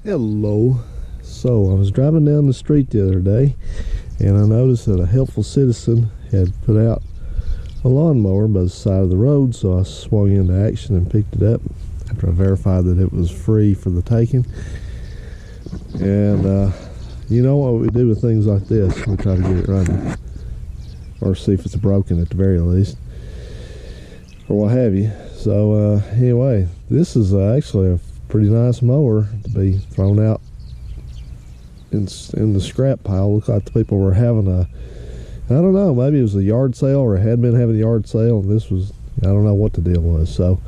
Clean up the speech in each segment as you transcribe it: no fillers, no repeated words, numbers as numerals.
Hello. So I was driving down the street the other day and I noticed that a helpful citizen had put out a lawnmower by the side of the road, so I swung into action and picked it up after I verified that it was free for the taking. And you know what we do with things like this, we try to get it running, or see if it's broken at the very least, or what have you. So anyway, this is actually a pretty nice mower to be thrown out in the scrap pile. Looked like the people were having a, I don't know, maybe it was a yard sale or had been having a yard sale, and this was, I don't know what the deal was. So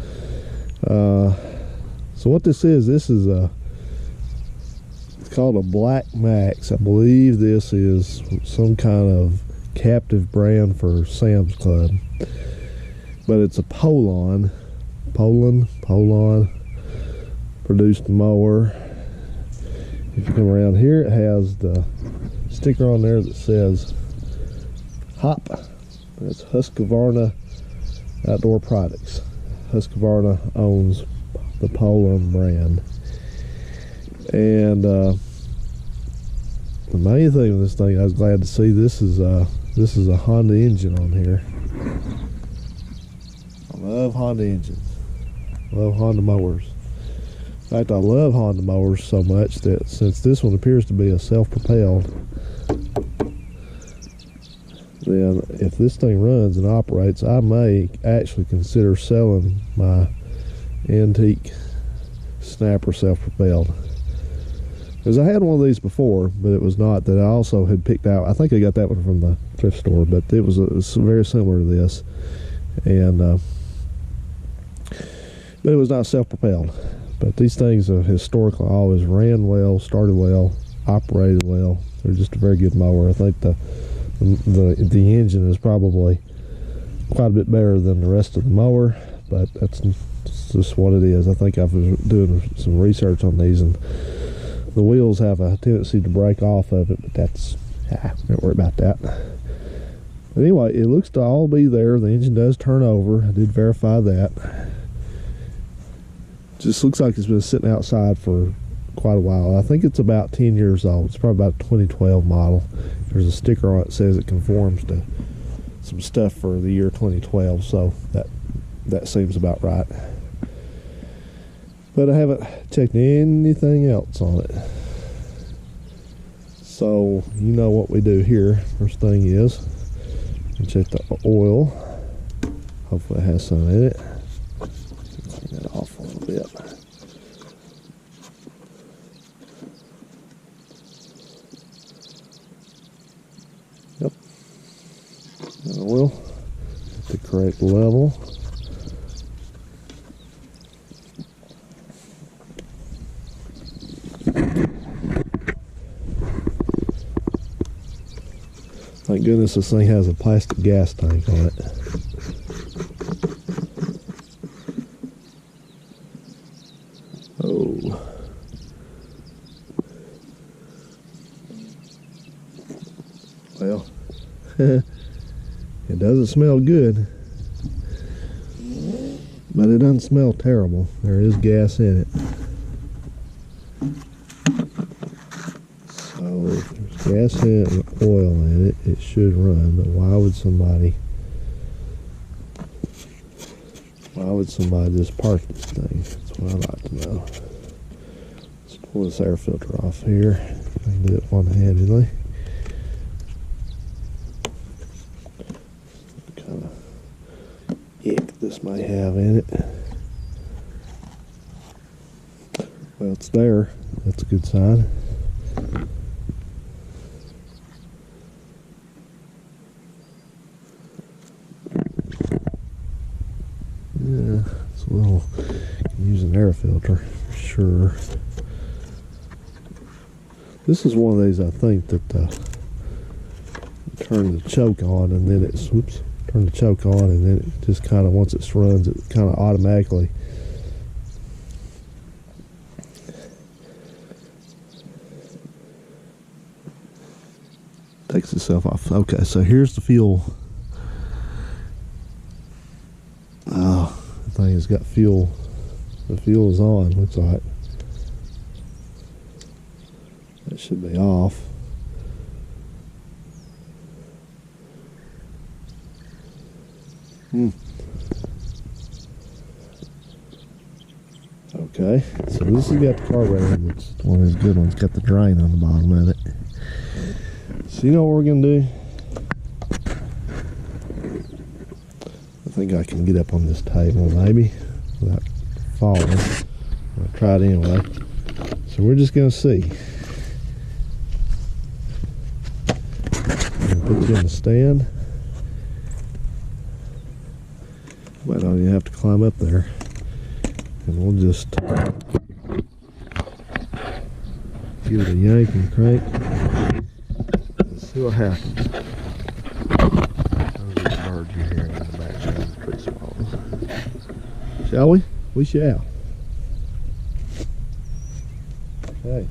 so what this is it's called a Black Max. I believe this is some kind of captive brand for Sam's Club, but it's a Poland produced mower. If you come around here, it has the sticker on there that says HOP. That's Husqvarna Outdoor Products. Husqvarna owns the Poland brand. And the main thing with this thing, I was glad to see, this is a Honda engine on here. I love Honda engines. Love Honda mowers. In fact, I love Honda mowers so much that since this one appears to be a self-propelled, then if this thing runs and operates, I may actually consider selling my antique Snapper self-propelled. Because I had one of these before, but it was not that I also had picked out. I think I got that one from the thrift store, but it was very similar to this, and but it was not self-propelled. But these things have historically always ran well, started well, operated well. They're just a very good mower. I think the engine is probably quite a bit better than the rest of the mower, but that's just what it is. I think I was doing some research on these, and the wheels have a tendency to break off of it, but that's, don't worry about that. But anyway, it looks to all be there. The engine does turn over. I did verify that. Just looks like it's been sitting outside for quite a while. I think it's about 10 years old. It's probably about a 2012 model. There's a sticker on it that says it conforms to some stuff for the year 2012, so that seems about right. But I haven't checked anything else on it. So you know what we do here. First thing is check the oil. Hopefully it has some in it. Clean that off a little bit. Yep. The oil at the correct level. Thank goodness this thing has a plastic gas tank on it. Oh. Well, it doesn't smell good, but it doesn't smell terrible. There is gas in it. So if there's gas in it and oil in it, it should run. But why would somebody just park this thing? That's what I'd like to know. Let's pull this air filter off here. I can do it one-handedly. What kind of ick this may have in it. Well, it's there. That's a good sign. Yeah, it's a little, can use an air filter for sure. This is one of these, I think, that turn the choke on and then it, turn the choke on and then it just kind of, once it runs, it kind of automatically takes itself off. Okay, so here's the fuel. Oh, the thing has got fuel. The fuel is on, looks like. That should be off. Okay, so this has got the carburetor. It's one of those good ones. Got the drain on the bottom of it. So you know what we're gonna do? I think I can get up on this table maybe without falling. I'll try it anyway. So we're just gonna see. I'm gonna put you in the stand. Might not even have to climb up there. And we'll just give it a yank and crank and see what happens. Those are birds you hear in the background, tree swallows. Shall we? We shall. Okay.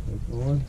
Keep going.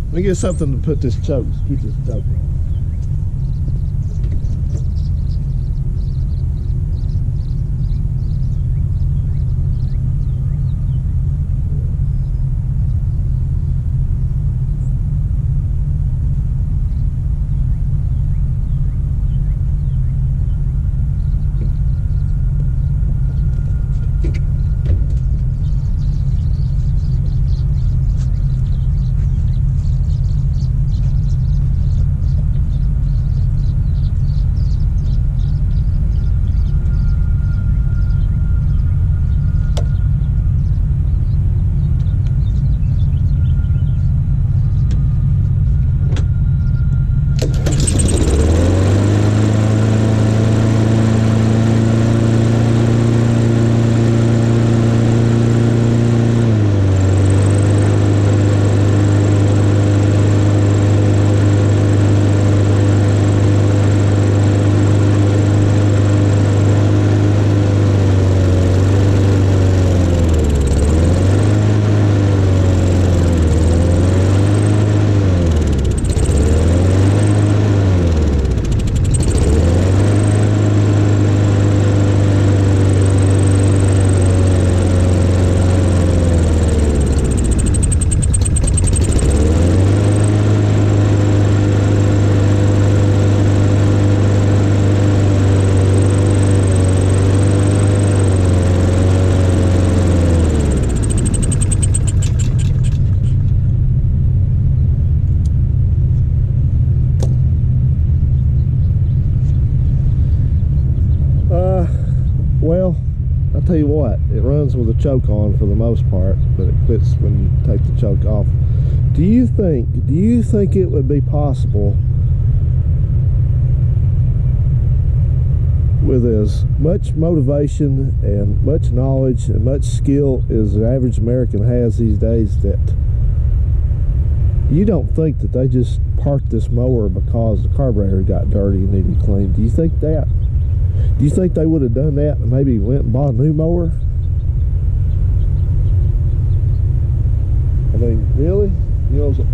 Let me get something to put this choke, keep this choke on. Well, I'll tell you what, it runs with a choke on for the most part, but it quits when you take the choke off. Do you think it would be possible with as much motivation and much knowledge and much skill as the average American has these days, that you don't think that they just parked this mower because the carburetor got dirty and needed cleaned? Do you think that? Do you think they would have done that and maybe went and bought a new mower? I mean, really? You know, it's like,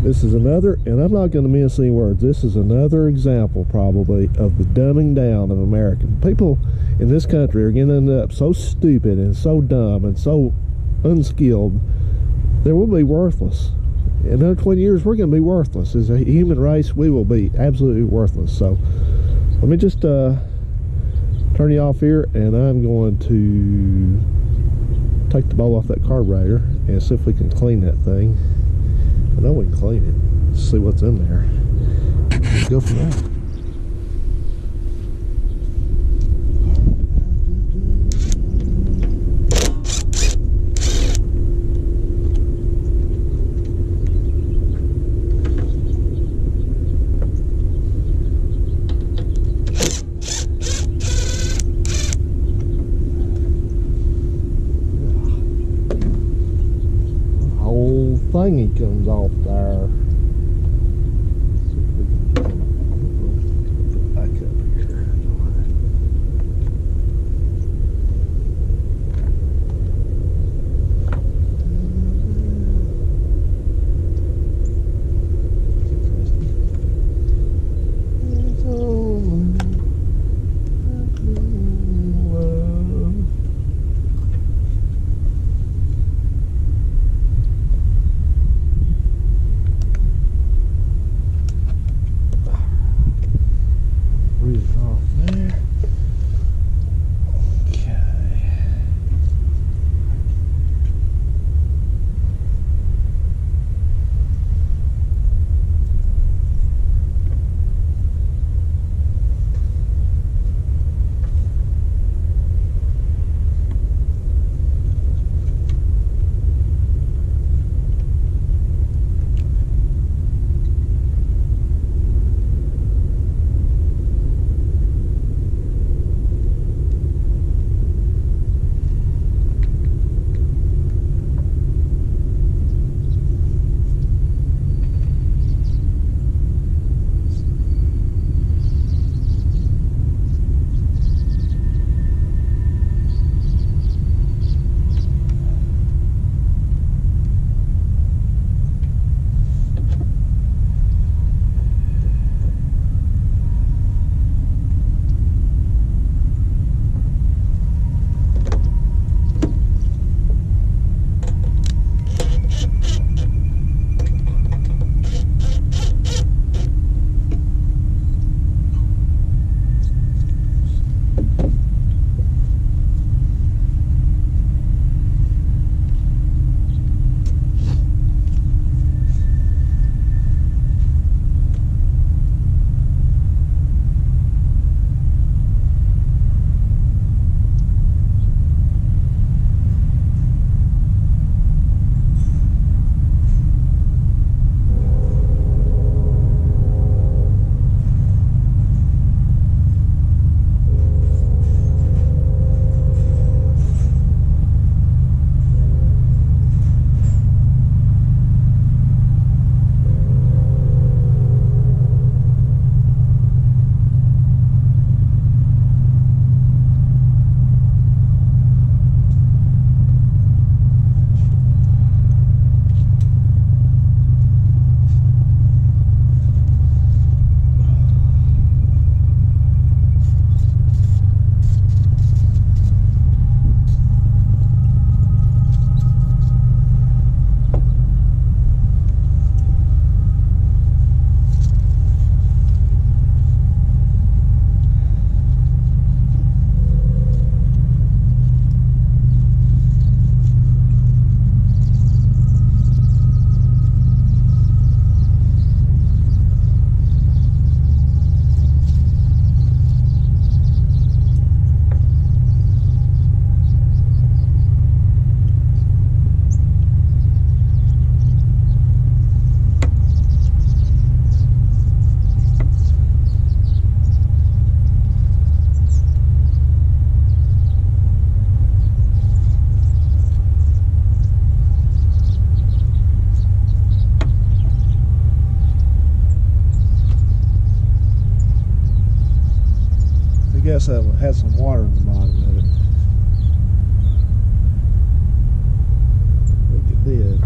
This is another, and I'm not going to mince any words, this is another example probably of the dumbing down of American people in this country are going to end up so stupid and so dumb and so unskilled, they will be worthless. In another 20 years, we're going to be worthless. As a human race, we will be absolutely worthless. So let me just turn you off here, and I'm going to take the bowl off that carburetor and see if we can clean that thing. I know we can clean it. Let's see what's in there. Let's go from there. Thingy comes off there. Put it back up here. guess that one had some water in the bottom of it. I think it did.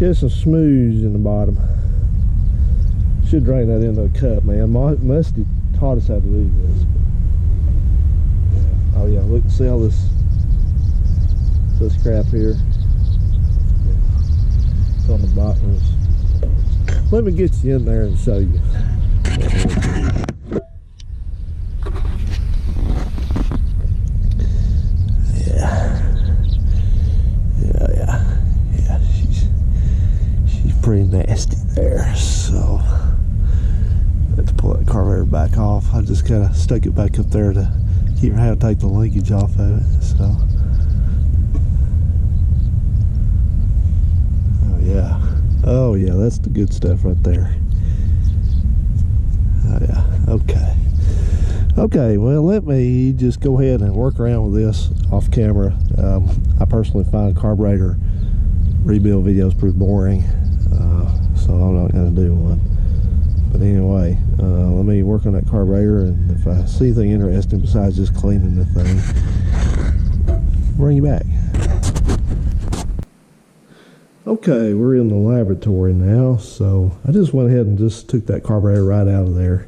She has some smooths in the bottom. Should drain that into a cup, man. Musty taught us how to do this. Yeah. Oh yeah, look, see all this crap here? Yeah. It's on the bottom. Let me get you in there and show you. Yeah, she's pretty nasty there, so I have to pull that carburetor back off. I just kind of stuck it back up there to keep her how to take the linkage off of it. So oh yeah, that's the good stuff right there. Oh yeah, okay, well, let me just go ahead and work around with this off camera. I personally find carburetor rebuild videos pretty boring, so I'm not going to do one. But anyway, let me work on that carburetor, and if I see anything interesting besides just cleaning the thing, bring you back. Okay, we're in the laboratory now, so I just went ahead and just took that carburetor right out of there,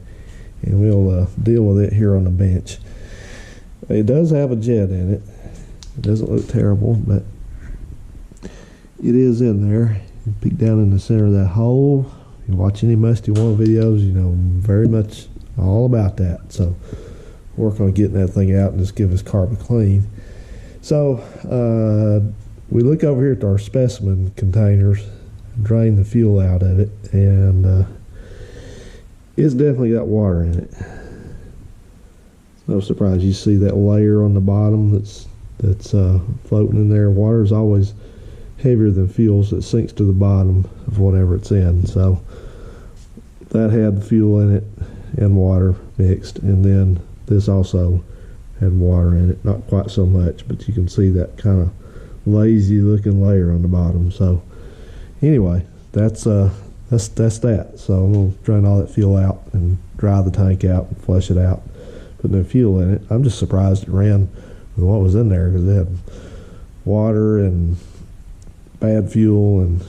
and we'll deal with it here on the bench. It does have a jet in it. It doesn't look terrible, but it is in there. You peek down in the center of that hole. If you watch any Musty One videos, you know very much all about that. So work on getting that thing out and just give us carb clean. So we look over here at our specimen containers, drain the fuel out of it, and it's definitely got water in it. No surprise, you see that layer on the bottom that's floating in there. Water is always heavier than fuel, so it sinks to the bottom of whatever it's in. So that had fuel in it and water mixed, and then this also had water in it. Not quite so much, but you can see that kind of lazy looking layer on the bottom. So anyway, that's that. So I'm going to drain all that fuel out and dry the tank out and flush it out, put no fuel in it. I'm just surprised it ran with what was in there, because it had water and bad fuel, and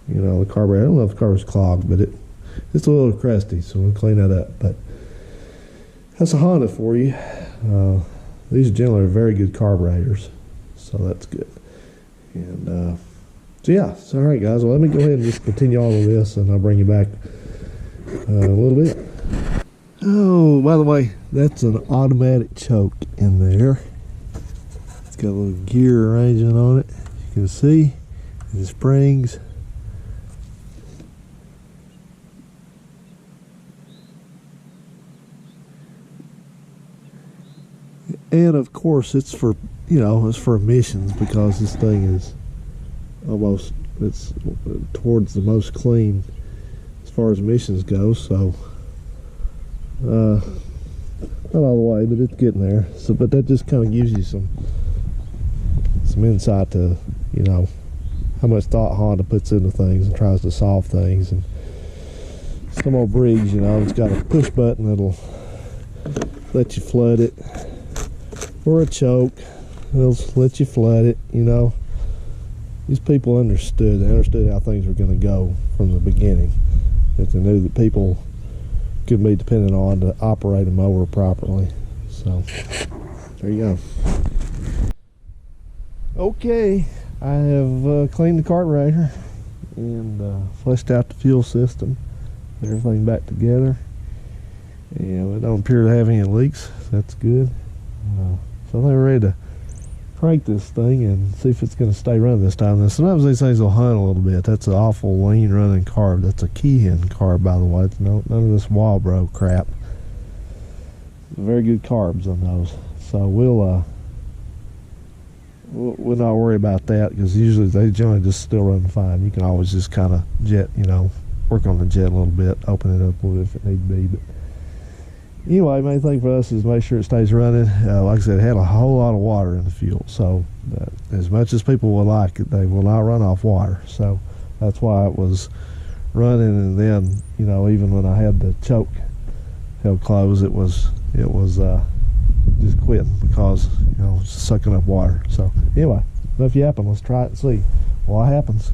you know, the carburetor, I don't know if the carburetor's clogged, but it's a little crusty, so we'll clean that up. But that's a Honda for you. These generally are very good carburetors, so that's good. And so yeah, so all right guys, well, let me go ahead and just continue all of this, and I'll bring you back a little bit. Oh, by the way, that's an automatic choke in there. It's got a little gear arrangement on it. You can see the springs. And of course, it's for, you know, it's for emissions, because this thing is almost, it's towards the most clean as far as emissions go. So not all the way, but it's getting there. So, but that just kind of gives you some insight to, you know, how much thought Honda puts into things and tries to solve things. And some old Briggs, you know, it's got a push button that'll let you flood it, or a choke, it'll let you flood it. You know, these people understood. They understood how things were going to go from the beginning. If they knew that people could be dependent on to operate a mower properly. So there you go. Okay, I have cleaned the carburetor and flushed out the fuel system, put everything back together, and it don't appear to have any leaks. That's good. So I think we're ready to crank this thing and see if it's going to stay running this time. Now, sometimes these things will hunt a little bit. That's an awful lean running carb. That's a Keyhen carb, by the way. It's none of this Walbro crap. Very good carbs on those. So we'll not worry about that, because usually they generally just still run fine. You can always just kind of jet, you know, work on the jet a little bit, open it up a little bit if it need be. But anyway, main thing for us is make sure it stays running. Like I said, it had a whole lot of water in the fuel, so as much as people will like it, they will not run off water. So that's why it was running. And then, you know, even when I had the choke held closed, it was just quitting, because, you know, it's sucking up water. So anyway, enough yapping. Let's try it and see what happens.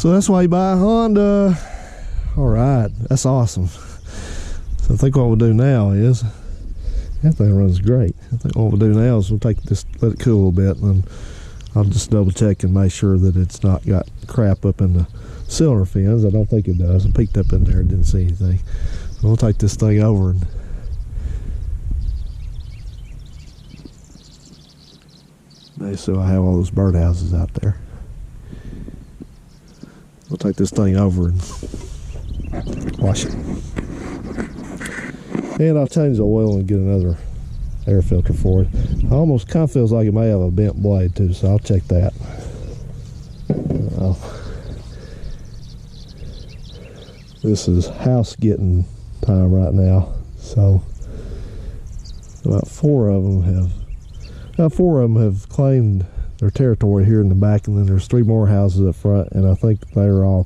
So that's why you buy a Honda. All right, that's awesome. So I think what we'll do now is, that thing runs great. I think what we'll do now is we'll take this, let it cool a little bit, and then I'll just double check and make sure that it's not got crap up in the cylinder fins. I don't think it does. I peeked up in there and didn't see anything. So we'll take this thing over and so I have all those birdhouses out there. We'll take this thing over and wash it. And I'll change the oil and get another air filter for it. It almost kind of feels like it may have a bent blade too, so I'll check that. This is house getting time right now, so about four of them have claimed their territory here in the back, and then there's 3 more houses up front, and I think they're all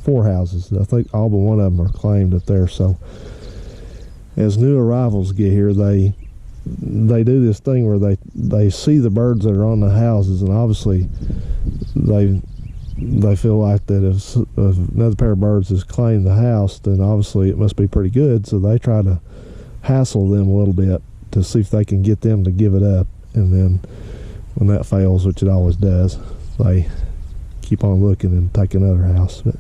4 houses. I think all but one of them are claimed up there. So as new arrivals get here, they do this thing where they see the birds that are on the houses, and obviously they feel like that if another pair of birds has claimed the house, then obviously it must be pretty good, so they try to hassle them a little bit to see if they can get them to give it up. And then when that fails, which it always does, they keep on looking and take another house. But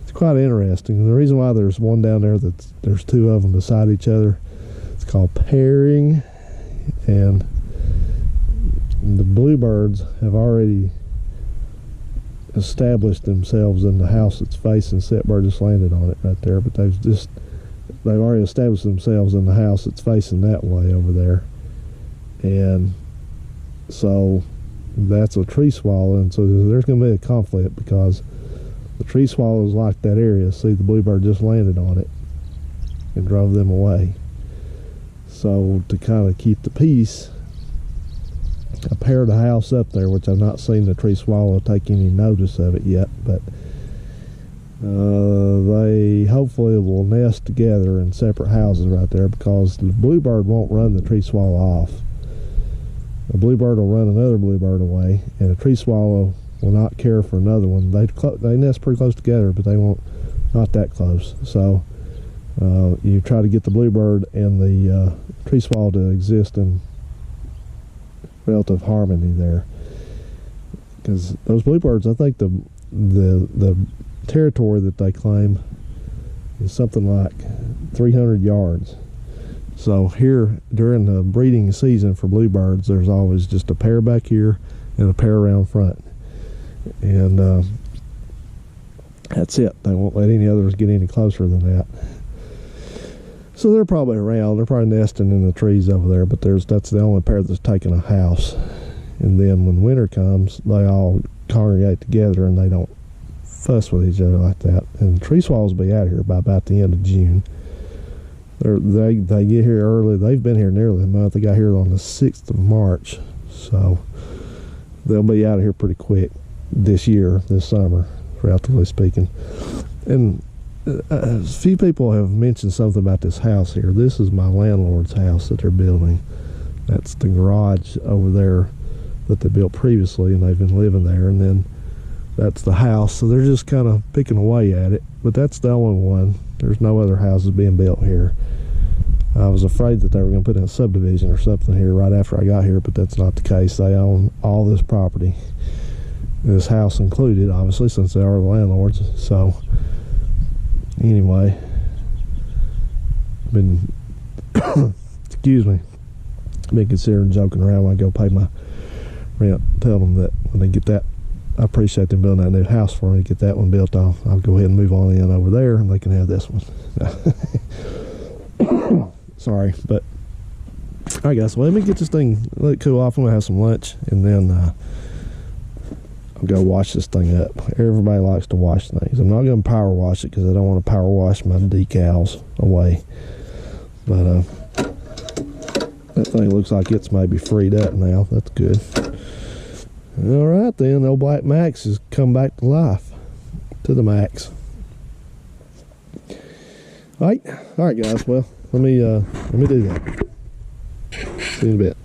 it's quite interesting. And the reason why there's one down there there's 2 of them beside each other, it's called pairing. And the bluebirds have already established themselves in the house that's facing. Setbird just landed on it right there, but they've already established themselves in the house that's facing that way over there. And so that's a tree swallow, and so there's going to be a conflict because the tree swallows like that area. See, the bluebird just landed on it and drove them away. So to kind of keep the peace, I paired a house up there, which I've not seen the tree swallow take any notice of it yet, but they hopefully will nest together in separate houses right there, because the bluebird won't run the tree swallow off. A bluebird will run another bluebird away, and a tree swallow will not care for another one. They nest pretty close together, but they won't, not that close. So you try to get the bluebird and the tree swallow to exist in relative harmony there, because those bluebirds, I think the territory that they claim is something like 300 yards. So here during the breeding season for bluebirds, there's always just a pair back here and a pair around front, and that's it. They won't let any others get any closer than that. So they're probably around. They're probably nesting in the trees over there, but that's the only pair that's taking a house. And then when winter comes, they all congregate together and they don't fuss with each other like that. And the tree swallows will be out here by about the end of June. They get here early. They've been here nearly a month. They got here on the 6th of March. So they'll be out of here pretty quick this year, this summer, relatively speaking. And a few people have mentioned something about this house here. This is my landlord's house that they're building. That's the garage over there that they built previously, and they've been living there. And then that's the house. So they're just kind of picking away at it. But that's the only one. There's no other houses being built here. I was afraid that they were going to put in a subdivision or something here right after I got here, but that's not the case. They own all this property, this house included, obviously, since they are the landlords. So anyway, been excuse me, been considering joking around when I go pay my rent. Tell them that when they get that, I appreciate them building that new house for me. Get that one built, I'll go ahead and move on in over there, and they can have this one. Sorry, but all right, guys. Well, let me get this thing, let it cool off. I'm gonna have some lunch, and then I'll go wash this thing up. Everybody likes to wash things. I'm not gonna power wash it because I don't want to power wash my decals away. But that thing looks like it's maybe freed up now. That's good. All right, then. Old Black Max has come back to life, to the max. All right, guys. Well, let me do that. See you in a bit.